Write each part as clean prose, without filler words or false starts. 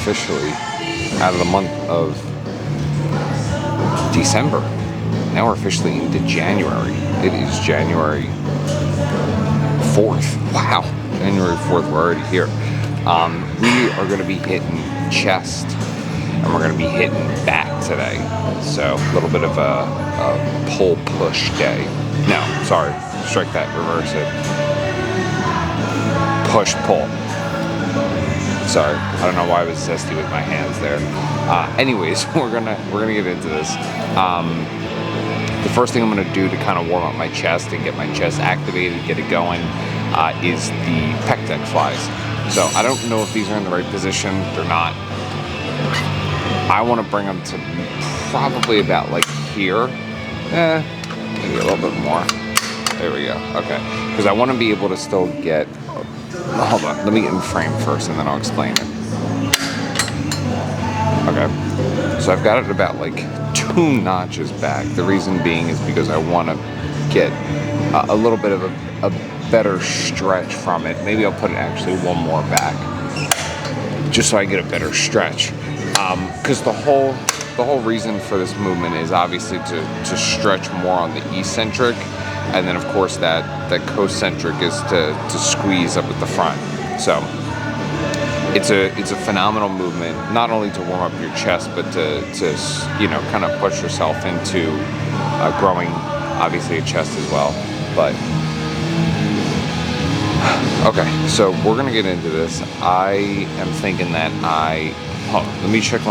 officially out of the month of December. Now we're officially into January. It is January 4th. Wow, January 4th, we're already here. We are going to be hitting chest, and we're going to be hitting back today. So a little bit of a pull-push day. No, sorry, strike that, reverse it. Push-pull. Sorry, I don't know why I was zesty with my hands there. Anyways, we're gonna get into this. The first thing I'm gonna do to kind of warm up my chest and get my chest activated, get it going, is the pec deck flies. So I don't know if these are in the right position. They're not. I want to bring them to probably about like here. Maybe a little bit more. There we go. Okay, because I want to be able to still get. Hold on, let me get in frame first and then I'll explain it. Okay, so I've got it about like 2 notches back. The reason being is because I want to get a little bit of a better stretch from it. Maybe I'll put it actually 1 more back, just so I get a better stretch. Because the whole reason for this movement is obviously to stretch more on the eccentric. And then, of course, that concentric is to squeeze up at the front. So it's a phenomenal movement, not only to warm up your chest, but to kind of push yourself into growing, obviously, a chest as well. But okay, so we're gonna get into this. I am thinking that let me check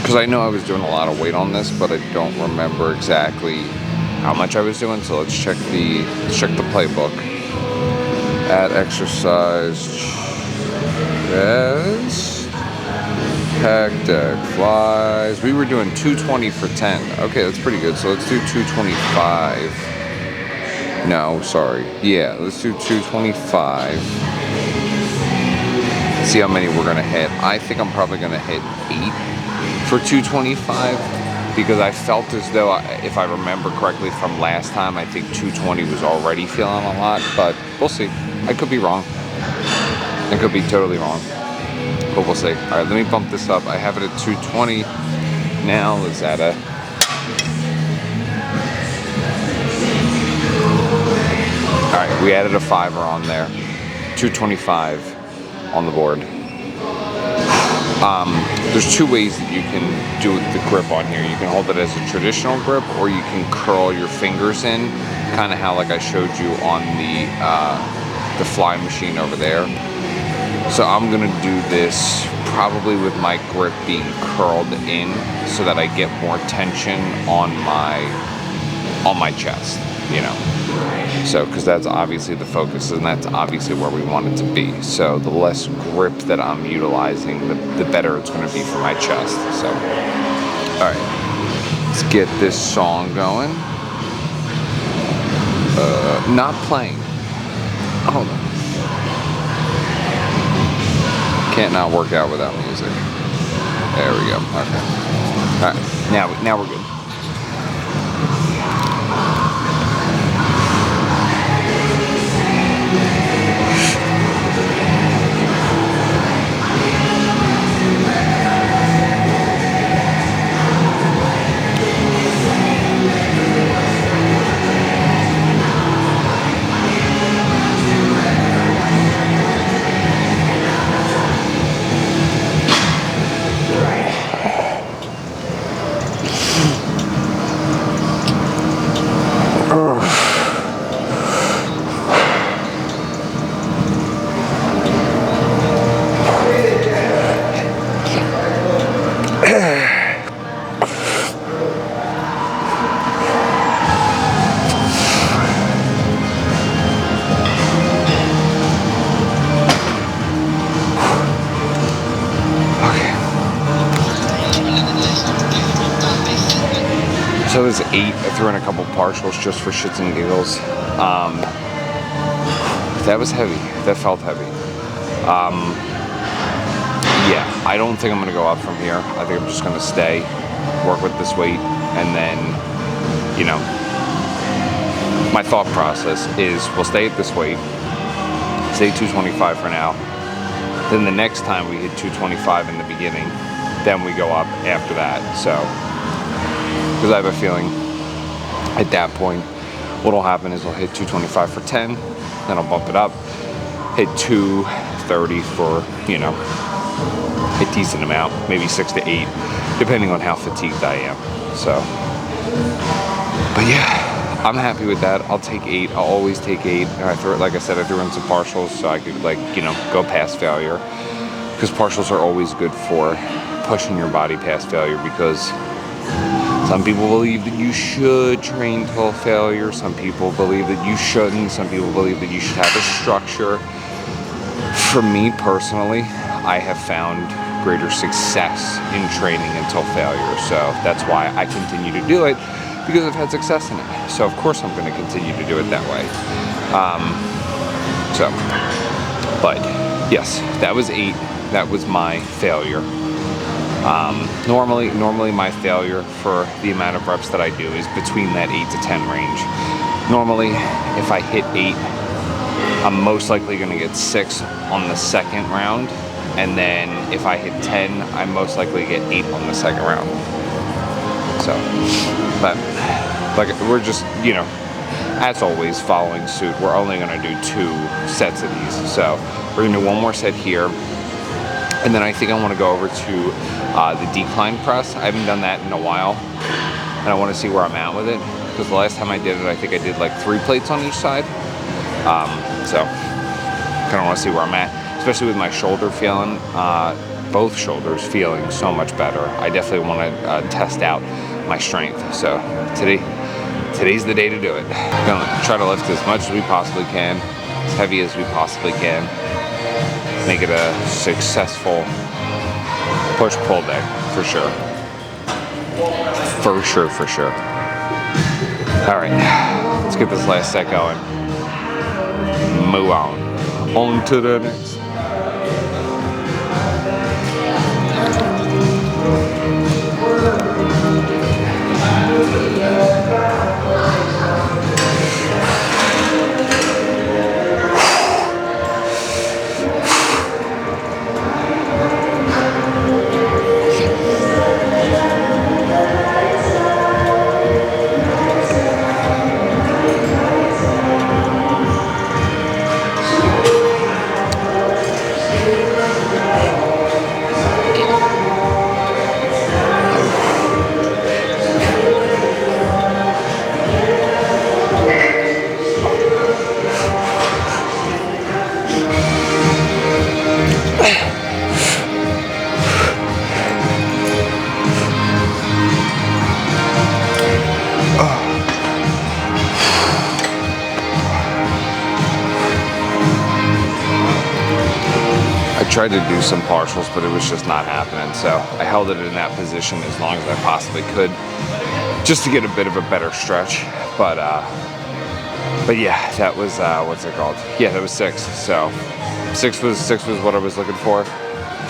because I know I was doing a lot of weight on this, but I don't remember exactly how much I was doing, so let's check the playbook. At exercise chest, pec deck flies. We were doing 220 for 10. Okay, that's pretty good. So let's do 225. No, sorry. Yeah, let's do 225. See how many we're gonna hit. I think I'm probably gonna hit 8 for 225. Because I felt as though, if I remember correctly from last time, I think 220 was already feeling a lot, but we'll see. I could be wrong. I could be totally wrong, but we'll see. All right, let me bump this up. I have it at 220 now. Let's add a... All right, we added a 5er on there. 225 on the board. There's 2 ways that you can do the grip on here. You can hold it as a traditional grip, or you can curl your fingers in, kind of how like I showed you on the fly machine over there. So I'm gonna do this probably with my grip being curled in, so that I get more tension on my chest, you know. So, because that's obviously the focus, and that's obviously where we want it to be. So the less grip that I'm utilizing, the better it's going to be for my chest. So, all right, let's get this song going. Not playing. Hold on. Can't not work out without music. There we go. Okay. All right. Now we're good. So it was 8. I threw in a couple partials just for shits and giggles. That was heavy. That felt heavy. Yeah, I don't think I'm going to go up from here. I think I'm just going to stay, work with this weight, and then, you know, my thought process is we'll stay at this weight, stay 225 for now, Then the next time we hit 225 in the beginning, then we go up after that. So, because I have a feeling at that point, what'll happen is I'll hit 225 for 10, then I'll bump it up, hit 230 for, you know, a decent amount, maybe 6 to 8, depending on how fatigued I am. So, but yeah, I'm happy with that. I'll take 8. I'll always take 8. And I threw, like I said, I threw in some partials so I could, like, you know, go past failure. Because partials are always good for pushing your body past failure, because some people believe that you should train till failure. Some people believe that you shouldn't. Some people believe that you should have a structure. For me personally, I have found greater success in training until failure. So that's why I continue to do it, because I've had success in it. So of course I'm going to continue to do it that way. But yes, that was 8. That was my failure. Normally my failure for the amount of reps that I do is between that 8 to 10 range. Normally, if I hit 8, I'm most likely going to get 6 on the second round. And then if I hit 10, I most likely get 8 on the second round. So, but like, we're just, you know, as always, following suit. We're only going to do 2 sets of these. So we're going to do one more set here. And then I think I want to go over to the decline press. I haven't done that in a while, and I want to see where I'm at with it, because the last time I did it, I think I did like 3 plates on each side. So kind of want to see where I'm at, especially with my shoulder feeling, both shoulders feeling so much better. I definitely want to test out my strength. So today's the day to do it. I'm gonna try to lift as much as we possibly can, as heavy as we possibly can. Make it a successful push-pull day, for sure. For sure. All right, let's get this last set going. Move on to the next. I tried to do some partials, but it was just not happening. So I held it in that position as long as I possibly could, just to get a bit of a better stretch. But yeah, that was what's it called? Yeah, that was 6. So 6 was what I was looking for.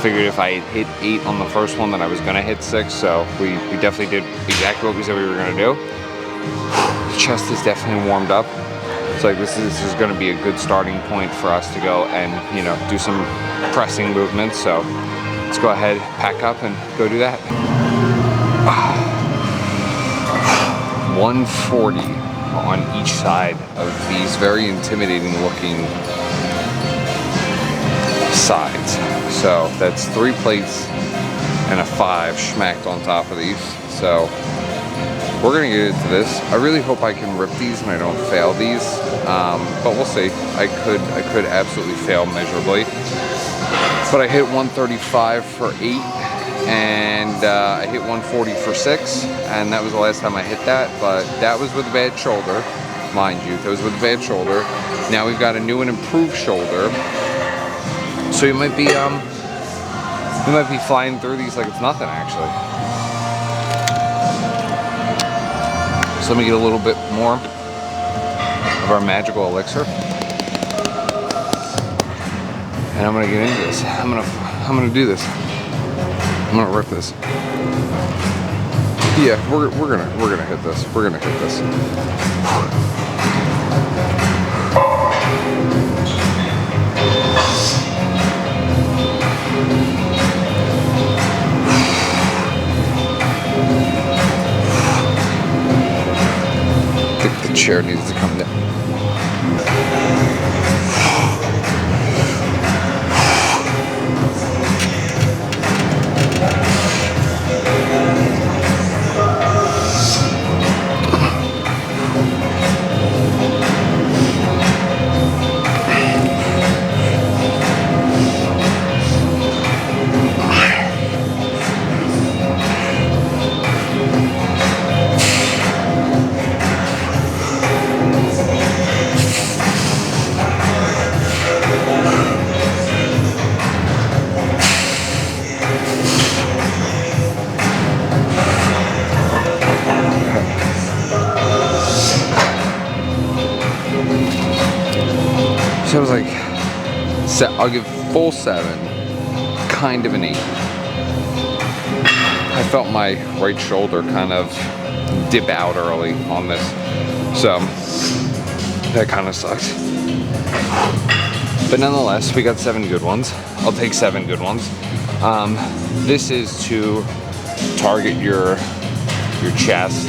Figured if I hit 8 on the first one, then I was gonna hit 6. So we definitely did exactly what we said we were gonna do. The chest is definitely warmed up. It's like this is going to be a good starting point for us to go and, you know, do some pressing movements. So let's go ahead, pack up, and go do that. 140 on each side of these very intimidating looking sides. So that's 3 plates and a 5 schmacked on top of these. So we're gonna get into this. I really hope I can rip these and I don't fail these, but we'll see. I could absolutely fail miserably. But I hit 135 for 8, and I hit 140 for 6, and that was the last time I hit that. But that was with a bad shoulder, mind you. That was with a bad shoulder. Now we've got a new and improved shoulder, so you might be flying through these like it's nothing, actually. So let me get a little bit more of our magical elixir, and I'm gonna get into this. I'm gonna do this. I'm gonna rip this. Yeah, we're gonna hit this. We're gonna hit this. chair needs to come down. So I was like, I'll give full 7, kind of an 8. I felt my right shoulder kind of dip out early on this, so that kind of sucked. But nonetheless, we got 7 good ones. I'll take 7 good ones. This is to target your chest.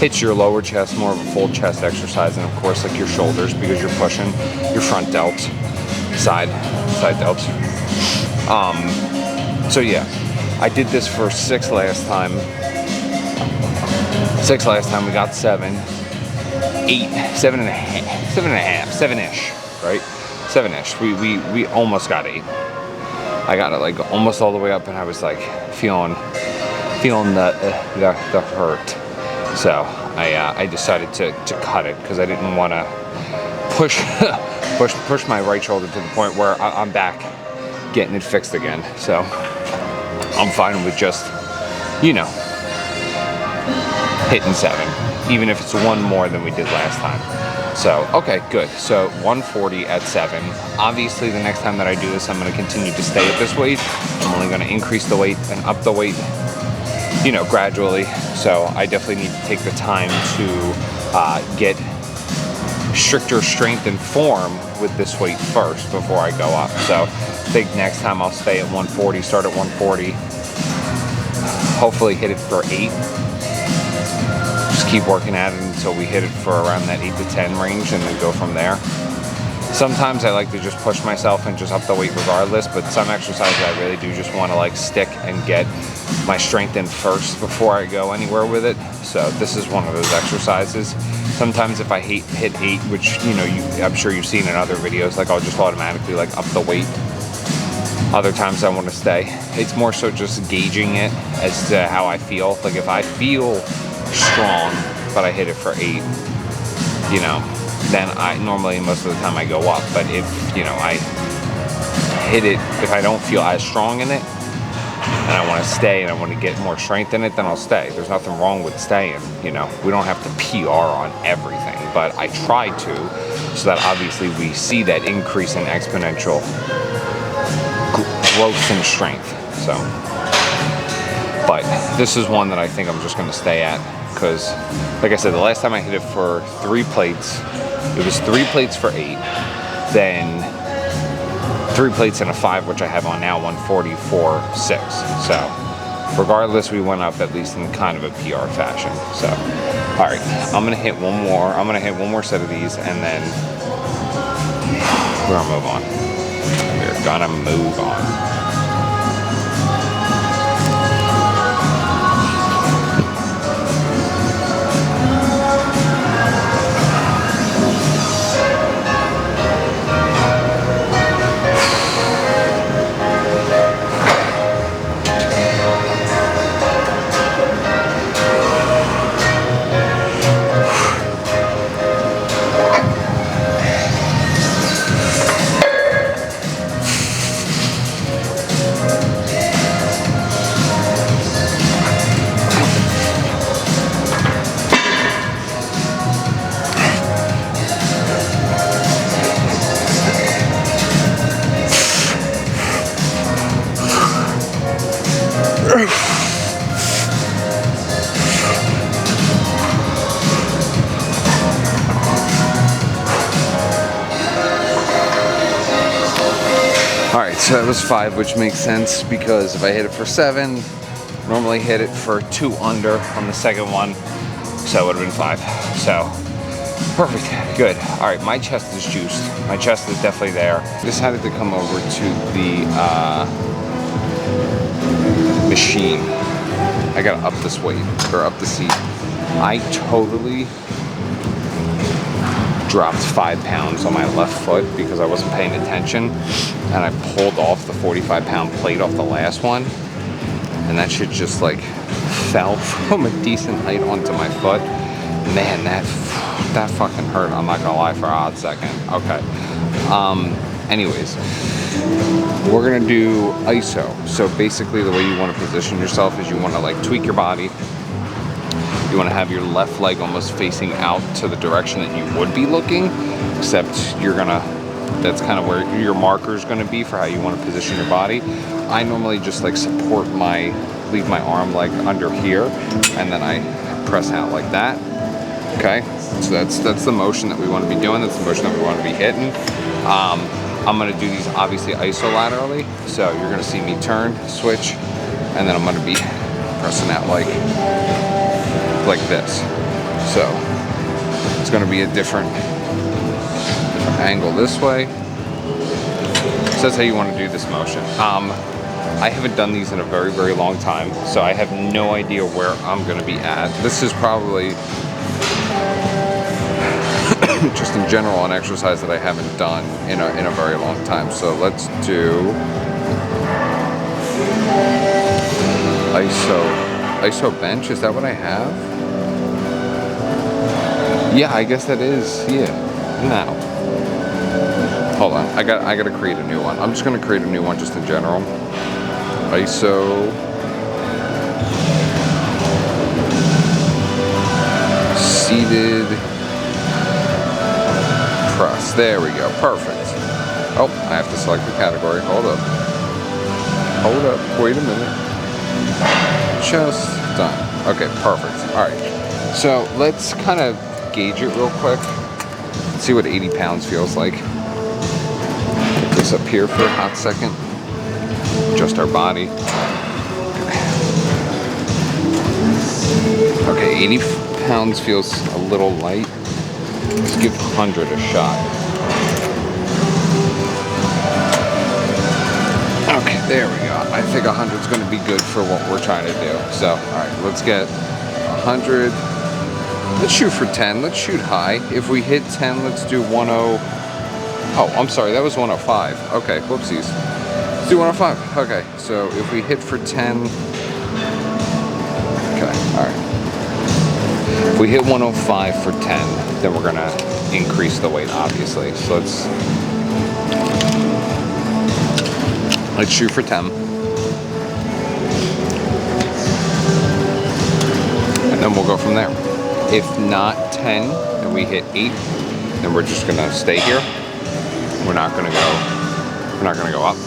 Hits your lower chest, more of a full chest exercise, and of course like your shoulders, because you're pushing your front delts, side delts. So yeah, I did this for 6 last time. 6 last time, we got 7, 8, 7.5, 7-ish, right? 7-ish. We almost got 8. I got it like almost all the way up, and I was like feeling the hurt. So I decided to cut it because I didn't want to push my right shoulder to the point where I'm back getting it fixed again. So I'm fine with just, you know, hitting 7, even if it's 1 more than we did last time. So, okay, good. So 140 at 7. Obviously, the next time that I do this, I'm going to continue to stay at this weight. I'm only going to increase the weight and up the weight, you know, gradually. So I definitely need to take the time to get stricter strength and form with this weight first before I go up. So I think next time I'll stay at 140, start at 140, hopefully hit it for 8. Just keep working at it until we hit it for around that 8 to 10 range, and then go from there. Sometimes I like to just push myself and just up the weight regardless, but some exercises I really do just want to like stick and get my strength in first before I go anywhere with it. So this is one of those exercises. Sometimes if I hit 8, which, you know, I'm sure you've seen in other videos, like I'll just automatically like up the weight. Other times I want to stay. It's more so just gauging it as to how I feel. Like if I feel strong, but I hit it for 8, you know, then I normally, most of the time I go up. But if, you know, I hit it, if I don't feel as strong in it, and I want to stay and I want to get more strength in it, then I'll stay. There's nothing wrong with staying, you know. We don't have to PR on everything, but I try to, so that obviously we see that increase in exponential growth and strength. So, but this is one that I think I'm just going to stay at, because like I said, the last time I hit it for 3 plates, it was 3 plates for 8, then 3 plates and a 5, which I have on now, 140 for 6. So regardless, we went up at least in kind of a PR fashion. So, all right, I'm gonna hit one more. I'm gonna hit one more set of these, and then we're gonna move on. We're gonna move on. Alright, so that was 5, which makes sense because if I hit it for 7, normally hit it for 2 under on the second one, so it would have been 5. So Perfect, good. All right, my chest is juiced. My chest is definitely there. Decided to come over to the machine. I gotta up this weight, or up the seat. I totally dropped 5 pounds on my left foot because I wasn't paying attention, and I pulled off the 45-pound plate off the last one, and that shit just like fell from a decent height onto my foot. Man, that fucking hurt. I'm not gonna lie for a hot second. Okay. Anyways, we're gonna do ISO. So basically, the way you want to position yourself is you want to like tweak your body. You want to have your left leg almost facing out to the direction that you would be looking, except that's kind of where your marker is gonna be for how you want to position your body. I normally just like leave my arm like under here, and then I press out like that. Okay, so that's the motion that we want to be doing. That's the motion that we want to be hitting. I'm going to do these obviously isolaterally. So you're going to see me turn, switch, and then I'm going to be pressing out like this. So it's going to be a different angle this way. So that's how you want to do this motion. I haven't done these in a very, very long time, so I have no idea where I'm going to be at. This is probably just in general an exercise that I haven't done in a very long time. So let's do ISO bench. Is that what I have? Yeah, I guess that is. Yeah. No. Hold on. I got to create a new one. I'm just gonna create a new one just in general. ISO seated press. There we go. Perfect. Oh, I have to select the category. Hold up. Wait a minute. Just done. Okay, perfect. All right. So let's kind of gauge it real quick. See what 80 pounds feels like. Put this up here for a hot second. Adjust our body. Okay, 80 pounds feels a little light. Let's give 100 a shot. Okay, there we go. I think 100 is going to be good for what we're trying to do. So, all right, let's get 100. Let's shoot for 10. Let's shoot high. If we hit 10, let's do 10. Oh, I'm sorry, that was 105. Okay, whoopsies. Let's do 105. Okay, so if we hit for 10. Okay, all right. If we hit 105 for 10, then we're gonna increase the weight, obviously. So let's shoot for 10. And then we'll go from there. If not 10, and we hit 8, then we're just gonna stay here. We're not gonna go up.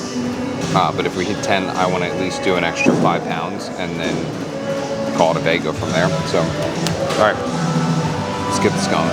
But if we hit 10, I want to at least do an extra 5 pounds and then call it a day, go from there. So, all right, let's get this going.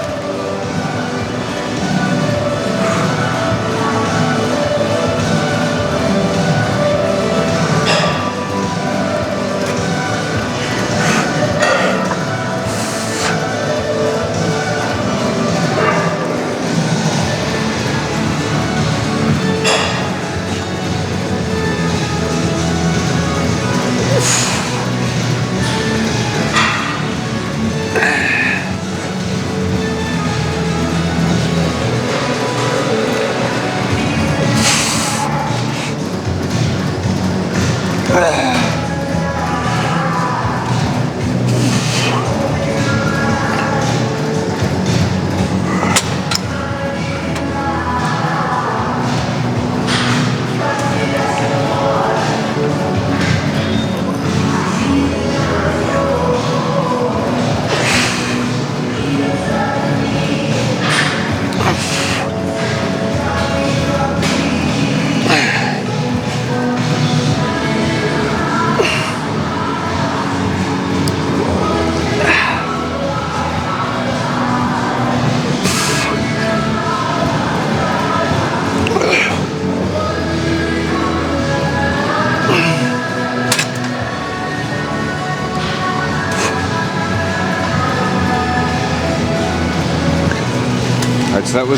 So that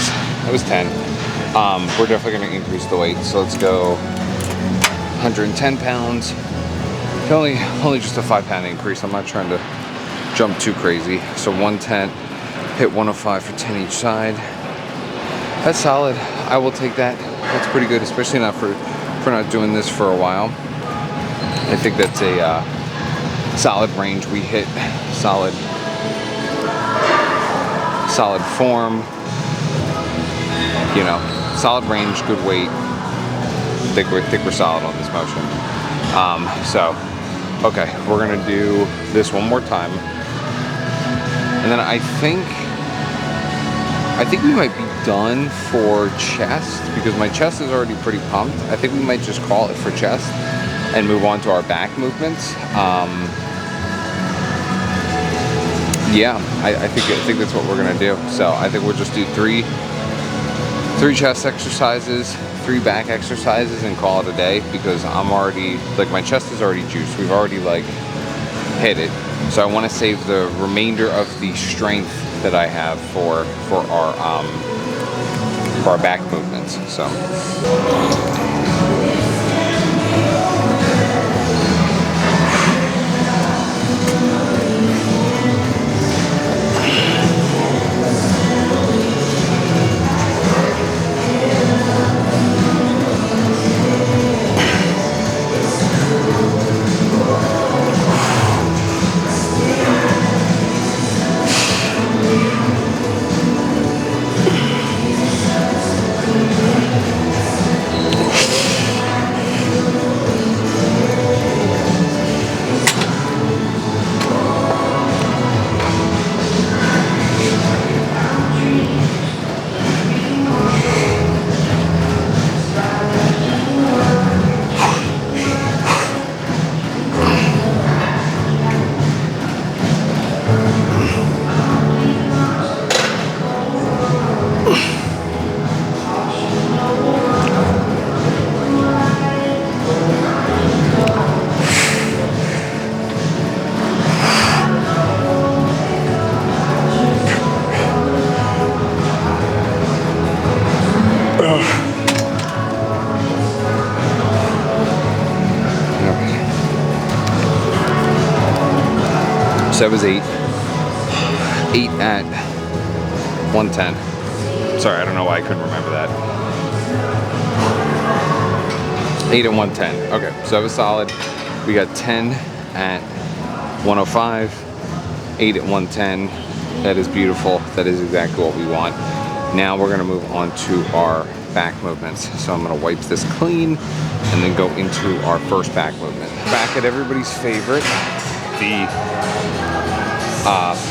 was 10. We're definitely going to increase the weight. So let's go 110 pounds. Only just a 5-pound increase. I'm not trying to jump too crazy. So 110, hit 105 for 10 each side. That's solid. I will take that. That's pretty good, especially not for not doing this for a while. I think that's a solid range we hit. Solid form. You know, solid range, good weight. I think we're solid on this motion. So, okay, we're gonna do this one more time, and then I think we might be done for chest because my chest is already pretty pumped. I think we might just call it for chest and move on to our back movements. Yeah, I think that's what we're gonna do. So I think we'll just do three chest exercises, 3 back exercises, and call it a day because I'm already, like, my chest is already juiced. We've already, like, hit it. So I want to save the remainder of the strength that I have for our back movements. So. So that was 8 at 110. Sorry, I don't know why I couldn't remember that. 8 at 110. Okay, so that was solid. We got 10 at 105, 8 at 110. That is beautiful. That is exactly what we want. Now we're gonna move on to our back movements. So I'm gonna wipe this clean and then go into our first back movement. Back at everybody's favorite, the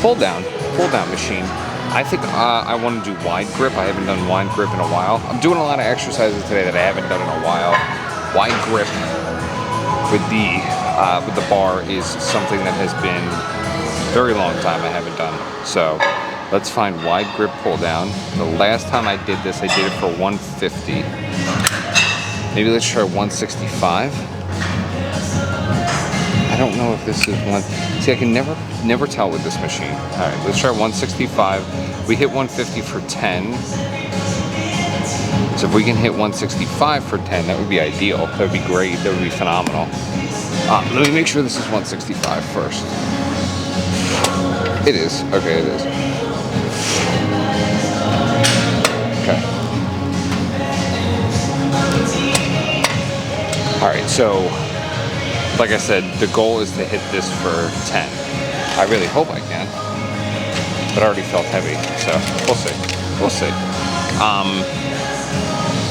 pull down machine. I think I want to do wide grip. I haven't done wide grip in a while. I'm doing a lot of exercises today that I haven't done in a while. Wide grip with the bar is something that has been a very long time I haven't done. So let's find wide grip pull down. The last time I did this, I did it for 150. Maybe let's try 165. I don't know if this is one. See, I can never tell with this machine. All right, let's try 165. We hit 150 for 10. So if we can hit 165 for 10, that would be ideal. That would be great. That would be phenomenal. Let me make sure this is 165 first. It is. Okay, it is. Okay. All right, so like I said, the goal is to hit this for 10. I really hope I can, but I already felt heavy, so we'll see. We'll see.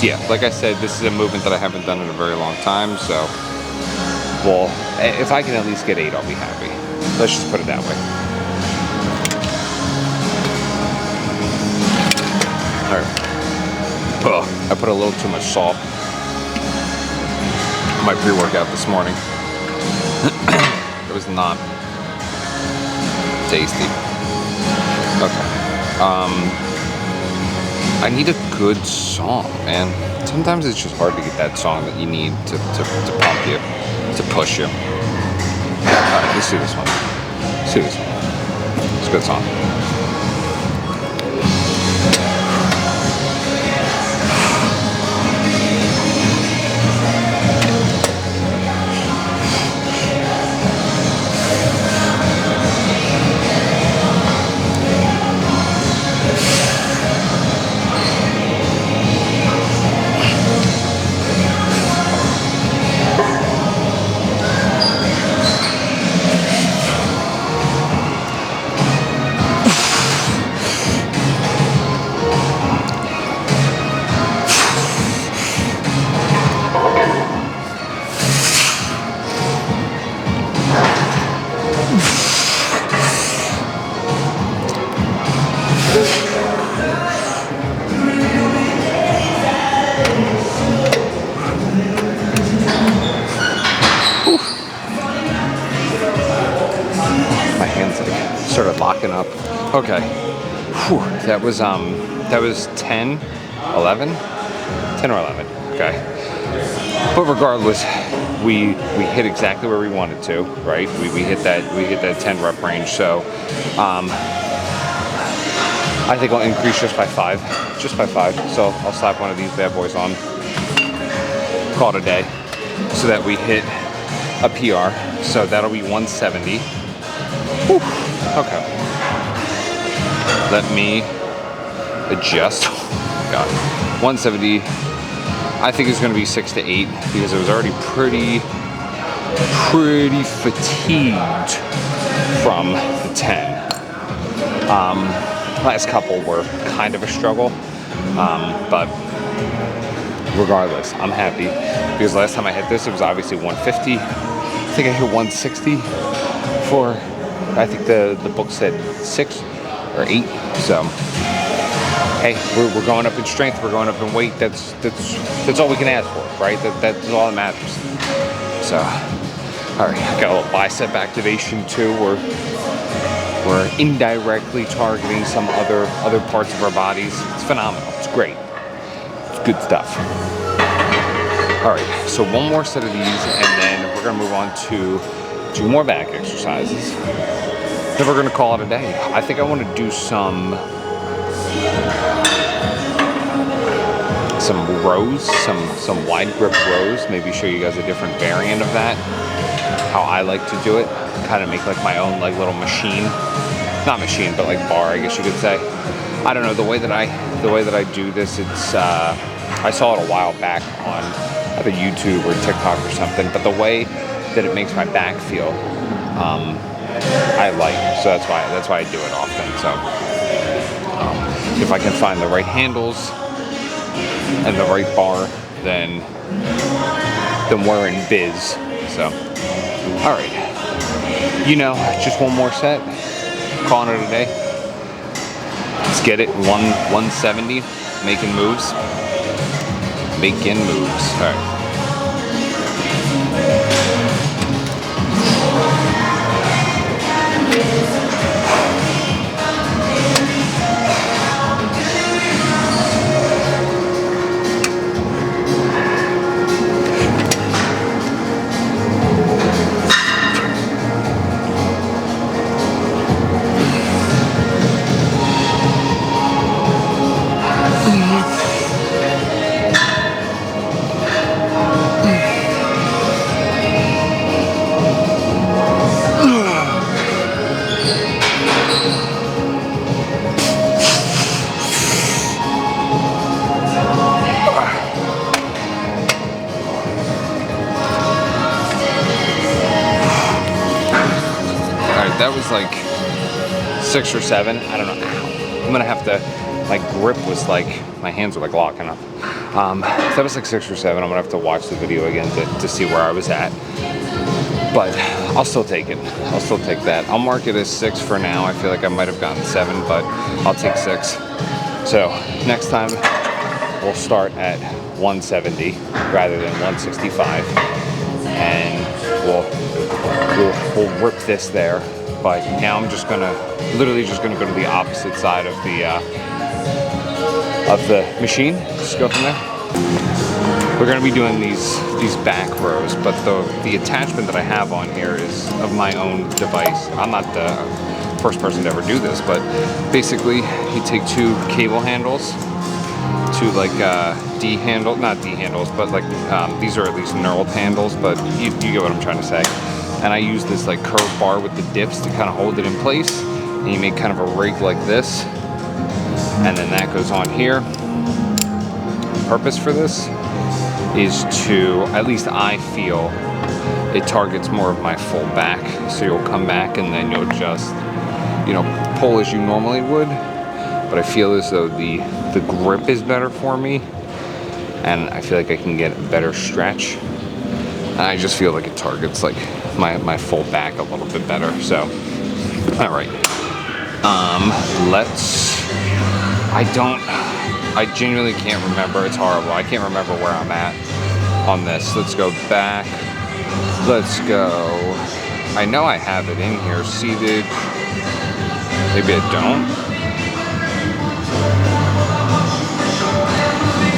Yeah, like I said, this is a movement that I haven't done in a very long time, so, well, if I can at least get 8, I'll be happy. Let's just put it that way. All right. Ugh, I put a little too much salt in my pre-workout this morning. It was not tasty. Okay. I need a good song, man. Sometimes it's just hard to get that song that you need to pump you, to push you. Alright, let's do this one. Let's do this one. It's a good song. up. Okay. Whew. That was 10, 11? 10 or 11. Okay. But regardless, we hit exactly where we wanted to, right? We hit that 10 rep range. So I think I'll increase just by 5. So I'll slap one of these bad boys on, call it a day, so that we hit a PR. So that'll be 170. Whew. Okay. Let me adjust. Oh God. 170. I think it's going to be 6 to 8 because it was already pretty fatigued from the 10. Last couple were kind of a struggle, but regardless, I'm happy because last time I hit this, it was obviously 150. I think I hit 160 for, I think the book said 6 or 8. So, hey, we're going up in strength, we're going up in weight. That's all we can ask for, right? That's all that matters. So, all right, got a little bicep activation too. We're indirectly targeting some other parts of our bodies. It's phenomenal. It's great. It's good stuff. All right, so one more set of these, and then we're gonna move on to 2 more back exercises. Then we're gonna call it a day. I think I want to do some rows, some wide grip rows. Maybe show you guys a different variant of that. How I like to do it. Kind of make like my own like little machine. Not machine, but like bar, I guess you could say. I don't know, the way that I do this, it's I saw it a while back on either YouTube or TikTok or something, but the way that it makes my back feel, I like. So that's why I do it often. So if I can find the right handles and the right bar, then we're in biz. So all right, just one more set, calling it a day. Let's get it. 170, making moves. All right. That was like 6 or 7. I don't know. I'm gonna have to, my grip was like, my hands were like locking up. That was like 6 or 7. I'm gonna have to watch the video again to see where I was at. But I'll still take it. I'll still take that. I'll mark it as 6 for now. I feel like I might have gotten 7, but I'll take 6. So next time we'll start at 170 rather than 165, and we'll rip this there. But now I'm literally just gonna go to the opposite side of the machine. Just go from there. We're gonna be doing these back rows, but the attachment that I have on here is of my own device. I'm not the first person to ever do this, but basically you take 2 cable handles, 2 like D handle, not D handles, but like these are at least knurled handles, but you get what I'm trying to say. And I use this like curved bar with the dips to kind of hold it in place. And you make kind of a rig like this. And then that goes on here. The purpose for this is to, at least I feel, it targets more of my full back. So you'll come back and then you'll just, pull as you normally would. But I feel as though the grip is better for me. And I feel like I can get a better stretch. And I just feel like it targets like my full back a little bit better. So, all right. I genuinely can't remember. It's horrible. I can't remember where I'm at on this. Let's go back. Let's go. I know I have it in here. Seated. Maybe I don't.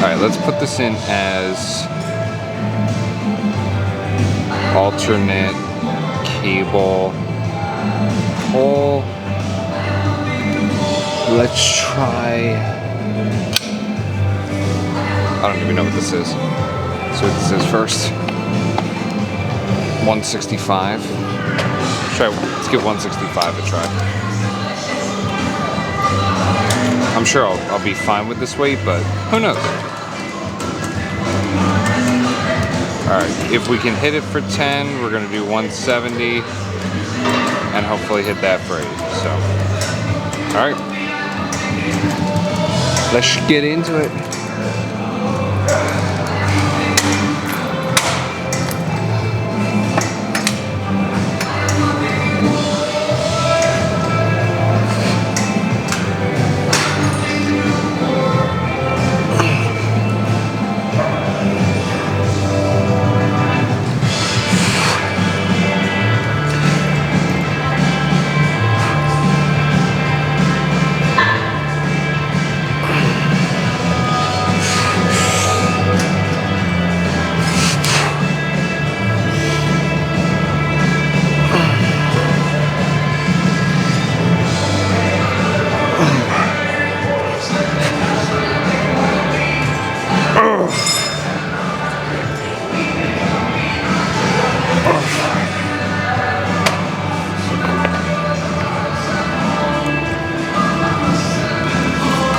Alright, let's put this in as alternate cable pull. Let's try. I don't even know what this is. So what this is first. 165. Let's give 165 a try. I'm sure I'll be fine with this weight, but who knows? Alright, if we can hit it for 10, we're going to do 170 and hopefully hit that for 8. So, alright. Let's get into it.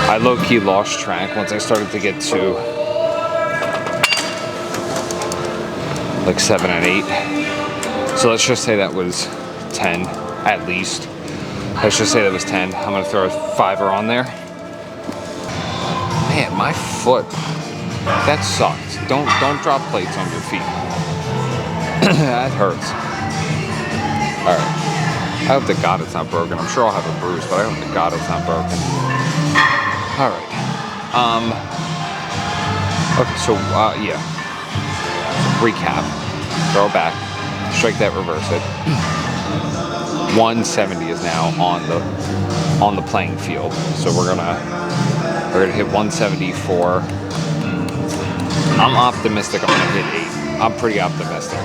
I low-key lost track once I started to get to like 7 and 8. So let's just say that was 10 at least. Let's just say that was 10. I'm gonna throw a 5er on there. Man, my foot, that sucks. Don't drop plates on your feet. That hurts. All right. I hope to God it's not broken. I'm sure I'll have a bruise, but I hope to God it's not broken. All right. Okay, so yeah. Recap. Throw it back. Strike that, reverse it. 170 is now on the playing field. So we're gonna hit 170 for. I'm optimistic I'm gonna hit 8. I'm pretty optimistic.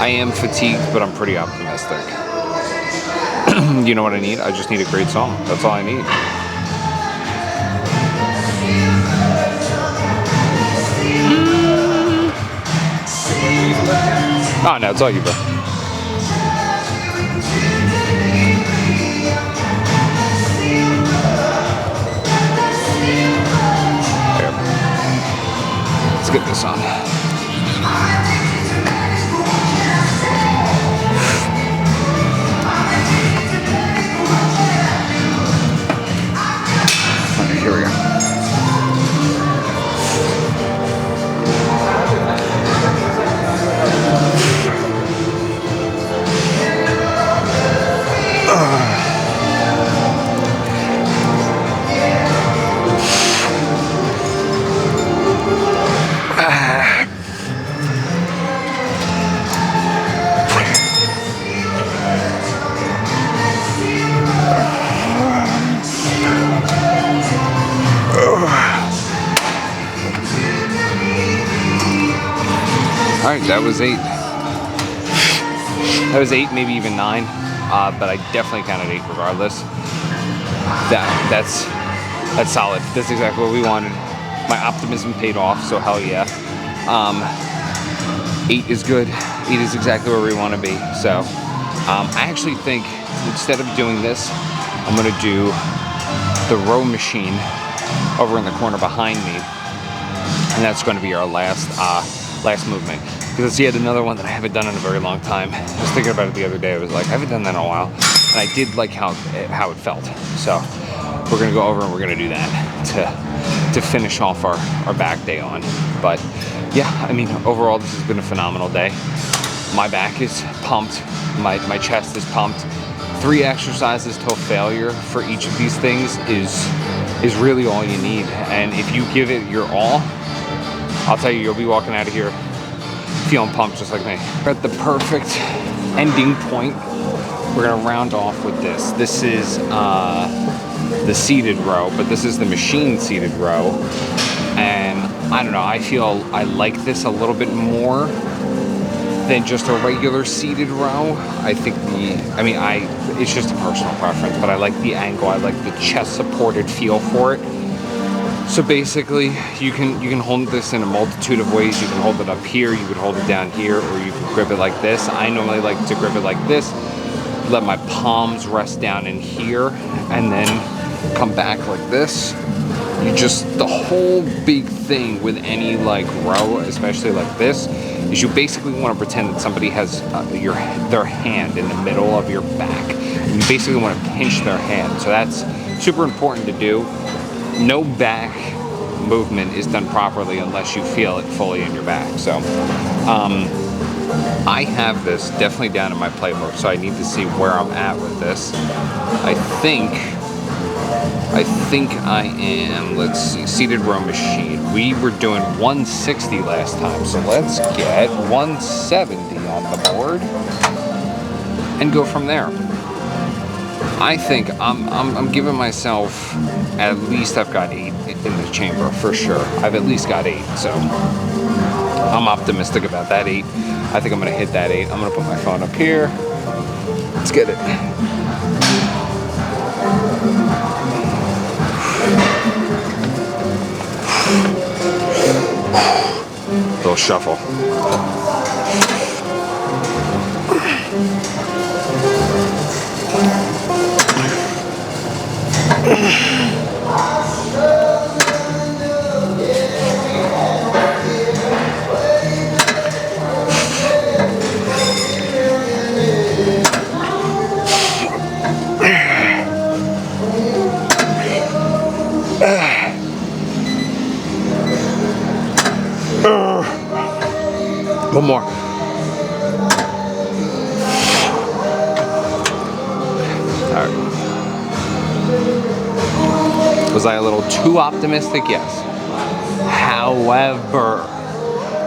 I am fatigued, but I'm pretty optimistic. You know what I need? I just need a great song. That's all I need. Oh, no, it's all you, bro. Here. Let's get this on. Here we go. Alright, that was 8. That was 8, maybe even 9. But I definitely counted 8 regardless. That's solid. That's exactly what we wanted. My optimism paid off, so hell yeah. 8 is good. 8 is exactly where we want to be. So I actually think instead of doing this, I'm going to do the row machine over in the corner behind me. And that's going to be our last movement. Because it's yet another one that I haven't done in a very long time. I was thinking about it the other day. I was like, I haven't done that in a while. And I did like how it felt. So we're going to go over and we're going to do that to finish off our back day on. But yeah, I mean, overall, this has been a phenomenal day. My back is pumped. My chest is pumped. 3 exercises till failure for each of these things is really all you need. And if you give it your all, I'll tell you, you'll be walking out of here feeling pumped just like me. We're at the perfect ending point we're gonna round off with this. This is the seated row, but this is the machine seated row. And I don't know, I feel I like this a little bit more than just a regular seated row. I think it's just a personal preference, but I like the angle. I like the chest supported feel for it. So basically, you can hold this in a multitude of ways. You can hold it up here, you could hold it down here, or you can grip it like this. I normally like to grip it like this, let my palms rest down in here, and then come back like this. The whole big thing with any like row, especially like this, is you basically want to pretend that somebody has their hand in the middle of your back. And you basically want to pinch their hand. So that's super important to do. No back movement is done properly unless you feel it fully in your back. So I have this definitely down in my playbook, so I need to see where I'm at with this. I think I am, let's see, seated row machine. We were doing 160 last time, so let's get 170 on the board and go from there. I think I'm giving myself, at least I've got 8 in the chamber for sure. I've at least got 8, so I'm optimistic about that 8. I think I'm gonna hit that 8. I'm gonna put my phone up here. Let's get it. Little shuffle. One more. All right. Was I a little too optimistic? Yes. However,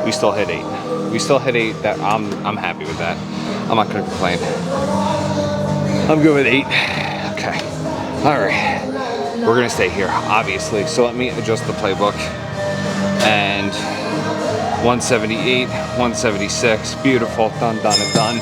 we still hit 8. We still hit 8. That I'm happy with that. I'm not gonna complain. I'm good with 8. Okay. All right. We're gonna stay here, obviously. So let me adjust the playbook. And 178, 176, beautiful, done and done.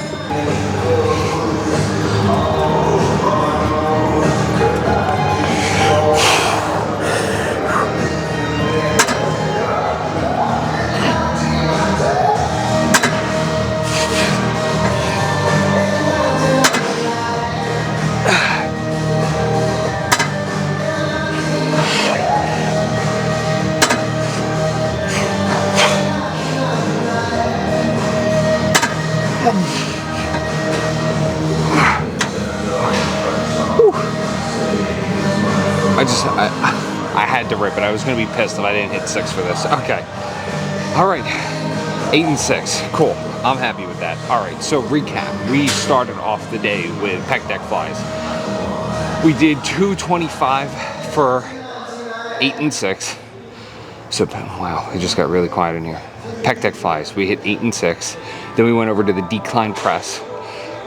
I had to rip it. I was going to be pissed if I didn't hit 6 for this. Okay. All right. 8 and 6. Cool. I'm happy with that. All right. So recap. We started off the day with pec deck flies. We did 225 for 8 and 6. So, wow, it just got really quiet in here. Pec deck flies. We hit 8 and 6. Then we went over to the decline press.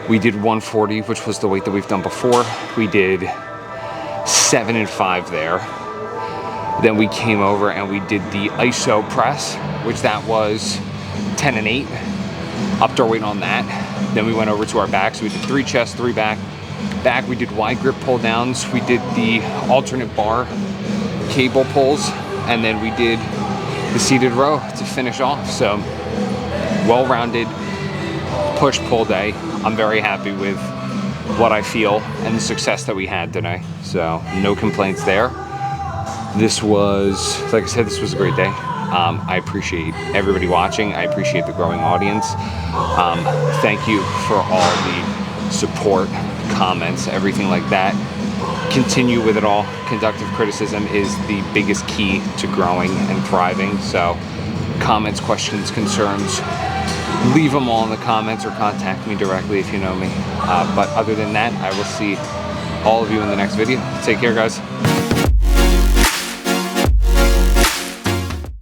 We did 140, which was the weight that we've done before. We did 7 and 5 there. Then we came over and we did the ISO press, which that was 10 and 8. Upped our weight on that. Then we went over to our back. So we did 3 chest, 3 back. Back, we did wide grip pull downs. We did the alternate bar cable pulls. And then we did the seated row to finish off. So well-rounded push-pull day. I'm very happy with what I feel and the success that we had today. So no complaints there. This was, like I said, this was a great day. I appreciate everybody watching. I appreciate the growing audience. Thank you for all the support, comments, everything like that. Continue with it all. Constructive criticism is the biggest key to growing and thriving. So comments, questions, concerns, leave them all in the comments or contact me directly if you know me. But other than that, I will see all of you in the next video. Take care, guys.